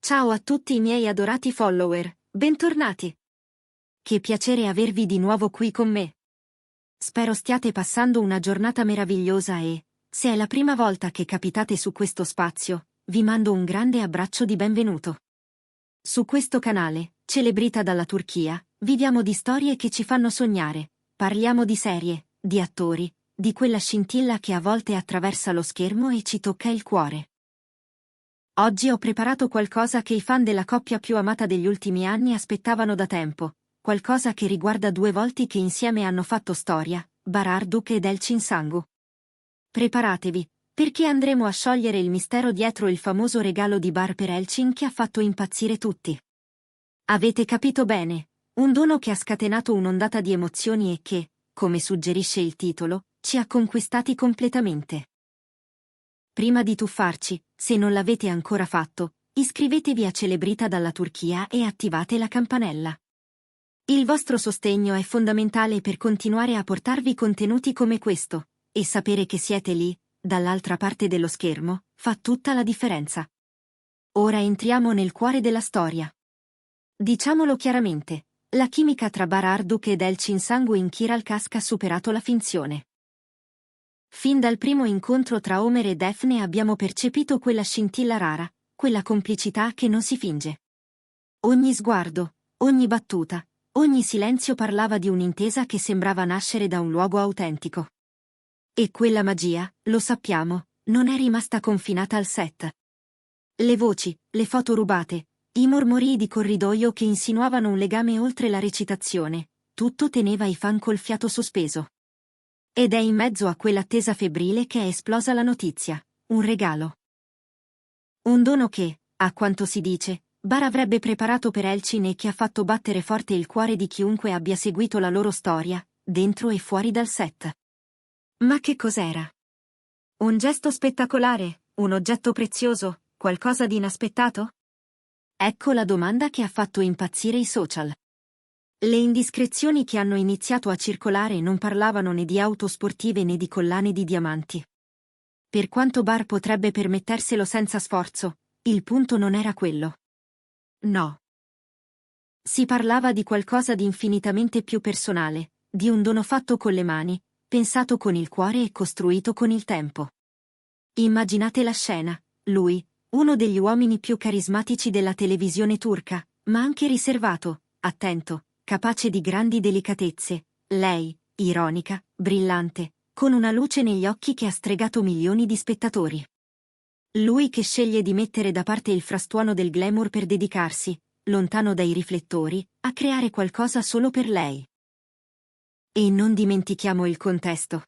Ciao a tutti i miei adorati follower, bentornati! Che piacere avervi di nuovo qui con me. Spero stiate passando una giornata meravigliosa e, se è la prima volta che capitate su questo spazio, vi mando un grande abbraccio di benvenuto. Su questo canale, Celebrita dalla Turchia, viviamo di storie che ci fanno sognare, parliamo di serie, di attori, di quella scintilla che a volte attraversa lo schermo e ci tocca il cuore. Oggi ho preparato qualcosa che i fan della coppia più amata degli ultimi anni aspettavano da tempo, qualcosa che riguarda due volti che insieme hanno fatto storia, Bararduk ed Elçin Sangu. Preparatevi, perché andremo a sciogliere il mistero dietro il famoso regalo di Bar per Elçin che ha fatto impazzire tutti. Avete capito bene, un dono che ha scatenato un'ondata di emozioni e che, come suggerisce il titolo, ci ha conquistati completamente. Prima di tuffarci, se non l'avete ancora fatto, iscrivetevi a Celebrita dalla Turchia e attivate la campanella. Il vostro sostegno è fondamentale per continuare a portarvi contenuti come questo, e sapere che siete lì, dall'altra parte dello schermo, fa tutta la differenza. Ora entriamo nel cuore della storia. Diciamolo chiaramente, la chimica tra Bararduk ed Elçin Sangu in Kiralkask ha superato la finzione. Fin dal primo incontro tra Homer e Daphne abbiamo percepito quella scintilla rara, quella complicità che non si finge. Ogni sguardo, ogni battuta, ogni silenzio parlava di un'intesa che sembrava nascere da un luogo autentico. E quella magia, lo sappiamo, non è rimasta confinata al set. Le voci, le foto rubate, i mormorii di corridoio che insinuavano un legame oltre la recitazione, tutto teneva i fan col fiato sospeso. Ed è in mezzo a quell'attesa febbrile che è esplosa la notizia, un regalo. Un dono che, a quanto si dice, Bar avrebbe preparato per Elçin e che ha fatto battere forte il cuore di chiunque abbia seguito la loro storia, dentro e fuori dal set. Ma che cos'era? Un gesto spettacolare? Un oggetto prezioso? Qualcosa di inaspettato? Ecco la domanda che ha fatto impazzire i social. Le indiscrezioni che hanno iniziato a circolare non parlavano né di auto sportive né di collane di diamanti. Per quanto Bar potrebbe permetterselo senza sforzo, il punto non era quello. No. Si parlava di qualcosa di infinitamente più personale, di un dono fatto con le mani, pensato con il cuore e costruito con il tempo. Immaginate la scena, lui, uno degli uomini più carismatici della televisione turca, ma anche riservato, attento, capace di grandi delicatezze, lei, ironica, brillante, con una luce negli occhi che ha stregato milioni di spettatori. Lui che sceglie di mettere da parte il frastuono del glamour per dedicarsi, lontano dai riflettori, a creare qualcosa solo per lei. E non dimentichiamo il contesto.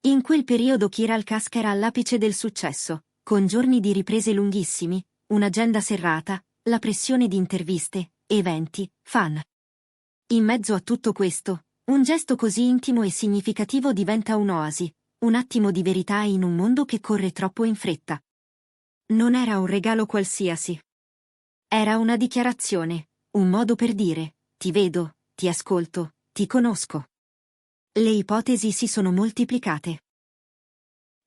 In quel periodo Kiralkask era all'apice del successo, con giorni di riprese lunghissimi, un'agenda serrata, la pressione di interviste, eventi, fan. In mezzo a tutto questo, un gesto così intimo e significativo diventa un'oasi, un attimo di verità in un mondo che corre troppo in fretta. Non era un regalo qualsiasi. Era una dichiarazione, un modo per dire, ti vedo, ti ascolto, ti conosco. Le ipotesi si sono moltiplicate.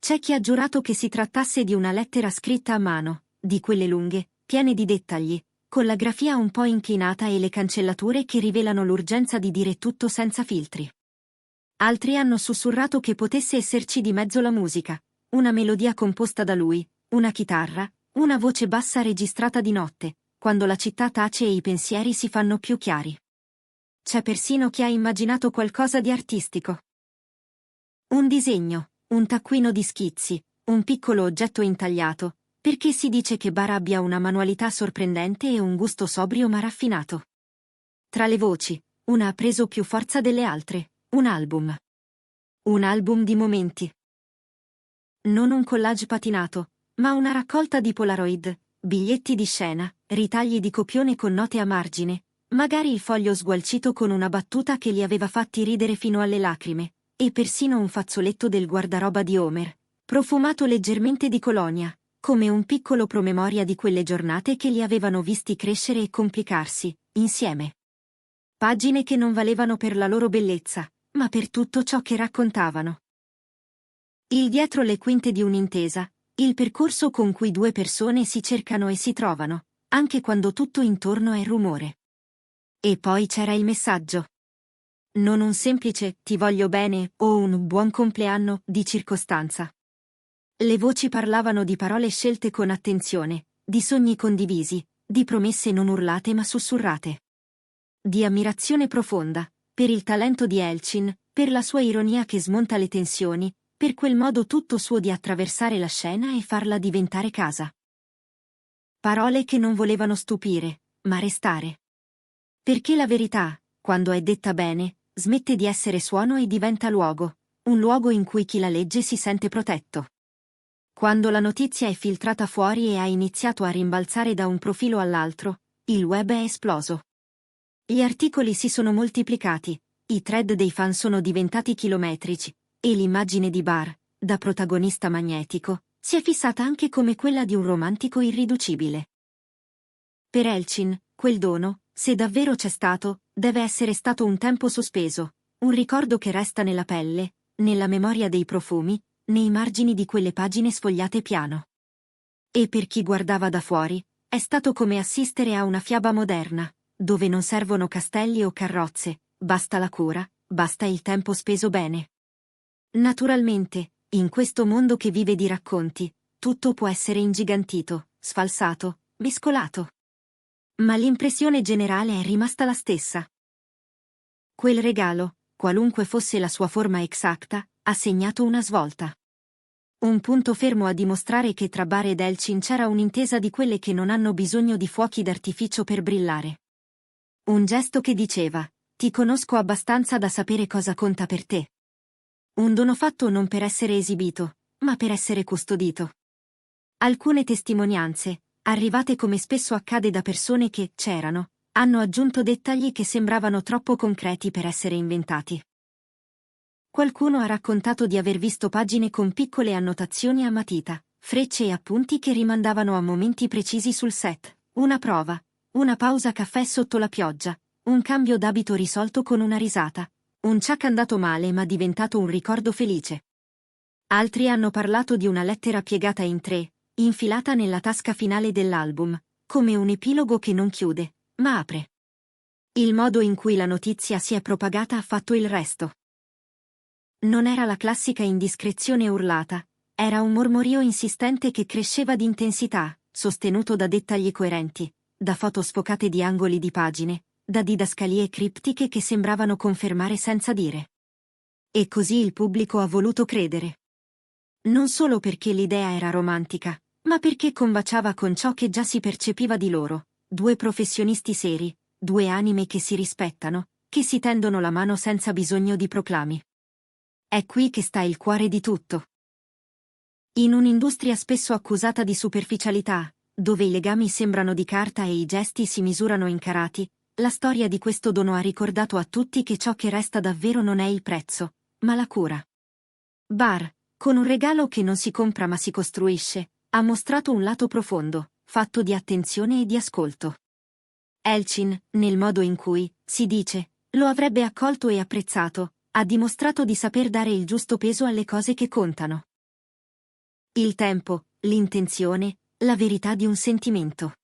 C'è chi ha giurato che si trattasse di una lettera scritta a mano, di quelle lunghe, piene di dettagli, con la grafia un po' inclinata e le cancellature che rivelano l'urgenza di dire tutto senza filtri. Altri hanno sussurrato che potesse esserci di mezzo la musica, una melodia composta da lui, una chitarra, una voce bassa registrata di notte, quando la città tace e i pensieri si fanno più chiari. C'è persino chi ha immaginato qualcosa di artistico. Un disegno, un taccuino di schizzi, un piccolo oggetto intagliato, perché si dice che Bar abbia una manualità sorprendente e un gusto sobrio ma raffinato. Tra le voci, una ha preso più forza delle altre, un album. Un album di momenti. Non un collage patinato, ma una raccolta di Polaroid, biglietti di scena, ritagli di copione con note a margine, magari il foglio sgualcito con una battuta che li aveva fatti ridere fino alle lacrime, e persino un fazzoletto del guardaroba di Homer, profumato leggermente di colonia, come un piccolo promemoria di quelle giornate che li avevano visti crescere e complicarsi, insieme. Pagine che non valevano per la loro bellezza, ma per tutto ciò che raccontavano. Il dietro le quinte di un'intesa, il percorso con cui due persone si cercano e si trovano, anche quando tutto intorno è rumore. E poi c'era il messaggio. Non un semplice "ti voglio bene" o un "buon compleanno" di circostanza. Le voci parlavano di parole scelte con attenzione, di sogni condivisi, di promesse non urlate ma sussurrate. Di ammirazione profonda, per il talento di Elchin, per la sua ironia che smonta le tensioni, per quel modo tutto suo di attraversare la scena e farla diventare casa. Parole che non volevano stupire, ma restare. Perché la verità, quando è detta bene, smette di essere suono e diventa luogo, un luogo in cui chi la legge si sente protetto. Quando la notizia è filtrata fuori e ha iniziato a rimbalzare da un profilo all'altro, il web è esploso. Gli articoli si sono moltiplicati, i thread dei fan sono diventati chilometrici, e l'immagine di Barr, da protagonista magnetico, si è fissata anche come quella di un romantico irriducibile. Per Elchin, quel dono, se davvero c'è stato, deve essere stato un tempo sospeso, un ricordo che resta nella pelle, nella memoria dei profumi, nei margini di quelle pagine sfogliate piano. E per chi guardava da fuori, è stato come assistere a una fiaba moderna, dove non servono castelli o carrozze, basta la cura, basta il tempo speso bene. Naturalmente, in questo mondo che vive di racconti, tutto può essere ingigantito, sfalsato, mescolato. Ma l'impressione generale è rimasta la stessa. Quel regalo, qualunque fosse la sua forma esatta, ha segnato una svolta. Un punto fermo a dimostrare che tra Barr ed Elchin c'era un'intesa di quelle che non hanno bisogno di fuochi d'artificio per brillare. Un gesto che diceva: "Ti conosco abbastanza da sapere cosa conta per te". Un dono fatto non per essere esibito, ma per essere custodito. Alcune testimonianze, arrivate come spesso accade da persone che c'erano, hanno aggiunto dettagli che sembravano troppo concreti per essere inventati. Qualcuno ha raccontato di aver visto pagine con piccole annotazioni a matita, frecce e appunti che rimandavano a momenti precisi sul set, una prova, una pausa caffè sotto la pioggia, un cambio d'abito risolto con una risata, un ciak andato male ma diventato un ricordo felice. Altri hanno parlato di una lettera piegata in tre, infilata nella tasca finale dell'album, come un epilogo che non chiude, ma apre. Il modo in cui la notizia si è propagata ha fatto il resto. Non era la classica indiscrezione urlata, era un mormorio insistente che cresceva di intensità, sostenuto da dettagli coerenti, da foto sfocate di angoli di pagine, da didascalie criptiche che sembravano confermare senza dire. E così il pubblico ha voluto credere. Non solo perché l'idea era romantica, ma perché combaciava con ciò che già si percepiva di loro, due professionisti seri, due anime che si rispettano, che si tendono la mano senza bisogno di proclami. È qui che sta il cuore di tutto. In un'industria spesso accusata di superficialità, dove i legami sembrano di carta e i gesti si misurano in carati, la storia di questo dono ha ricordato a tutti che ciò che resta davvero non è il prezzo, ma la cura. Barr, con un regalo che non si compra ma si costruisce, ha mostrato un lato profondo, fatto di attenzione e di ascolto. Elchin, nel modo in cui, si dice, lo avrebbe accolto e apprezzato, ha dimostrato di saper dare il giusto peso alle cose che contano. Il tempo, l'intenzione, la verità di un sentimento.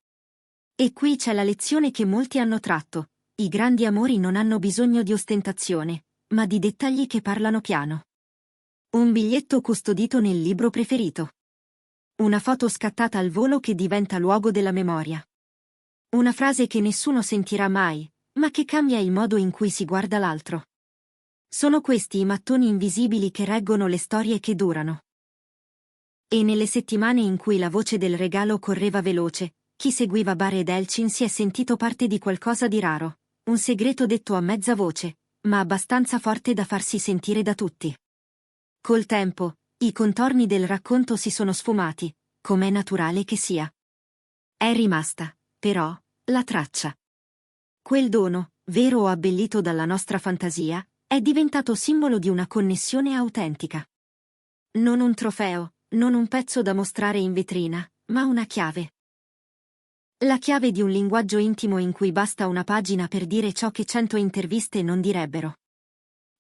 E qui c'è la lezione che molti hanno tratto: i grandi amori non hanno bisogno di ostentazione, ma di dettagli che parlano piano. Un biglietto custodito nel libro preferito. Una foto scattata al volo che diventa luogo della memoria. Una frase che nessuno sentirà mai, ma che cambia il modo in cui si guarda l'altro. Sono questi i mattoni invisibili che reggono le storie che durano. E nelle settimane in cui la voce del regalo correva veloce, chi seguiva Barr ed Elchin si è sentito parte di qualcosa di raro, un segreto detto a mezza voce, ma abbastanza forte da farsi sentire da tutti. Col tempo, i contorni del racconto si sono sfumati, com'è naturale che sia. È rimasta, però, la traccia. Quel dono, vero o abbellito dalla nostra fantasia, è diventato simbolo di una connessione autentica. Non un trofeo, non un pezzo da mostrare in vetrina, ma una chiave. La chiave di un linguaggio intimo in cui basta una pagina per dire ciò che 100 interviste non direbbero.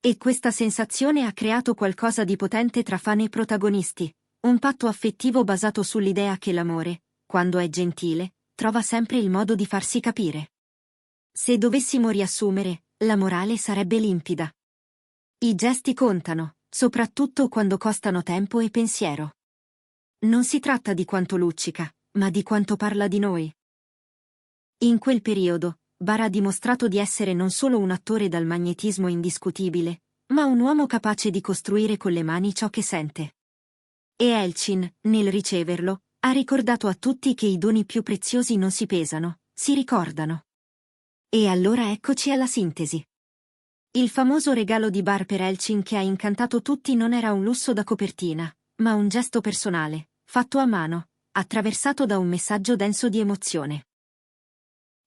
E questa sensazione ha creato qualcosa di potente tra fan e protagonisti, un patto affettivo basato sull'idea che l'amore, quando è gentile, trova sempre il modo di farsi capire. Se dovessimo riassumere, la morale sarebbe limpida. I gesti contano, soprattutto quando costano tempo e pensiero. Non si tratta di quanto luccica, ma di quanto parla di noi. In quel periodo, Barr ha dimostrato di essere non solo un attore dal magnetismo indiscutibile, ma un uomo capace di costruire con le mani ciò che sente. E Elchin, nel riceverlo, ha ricordato a tutti che i doni più preziosi non si pesano, si ricordano. E allora eccoci alla sintesi. Il famoso regalo di Barr per Elchin che ha incantato tutti non era un lusso da copertina, ma un gesto personale, fatto a mano, attraversato da un messaggio denso di emozione.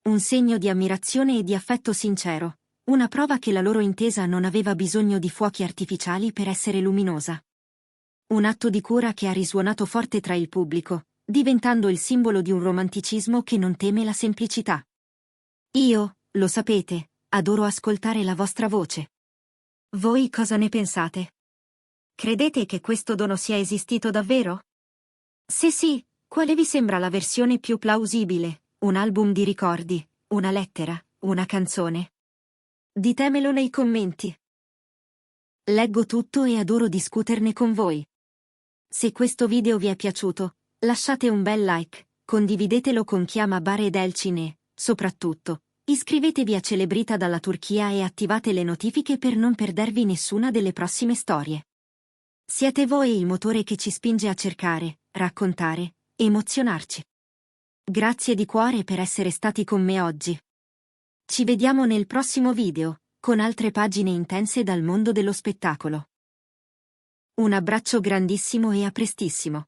Un segno di ammirazione e di affetto sincero, una prova che la loro intesa non aveva bisogno di fuochi artificiali per essere luminosa. Un atto di cura che ha risuonato forte tra il pubblico, diventando il simbolo di un romanticismo che non teme la semplicità. Io, lo sapete, adoro ascoltare la vostra voce. Voi cosa ne pensate? Credete che questo dono sia esistito davvero? Se sì, quale vi sembra la versione più plausibile? Un album di ricordi, una lettera, una canzone? Ditemelo nei commenti. Leggo tutto e adoro discuterne con voi. Se questo video vi è piaciuto, lasciate un bel like, condividetelo con chi ama Barr ed Elchin e, soprattutto, iscrivetevi a Celebrita dalla Turchia e attivate le notifiche per non perdervi nessuna delle prossime storie. Siete voi il motore che ci spinge a cercare, raccontare, emozionarci. Grazie di cuore per essere stati con me oggi. Ci vediamo nel prossimo video, con altre pagine intense dal mondo dello spettacolo. Un abbraccio grandissimo e a prestissimo.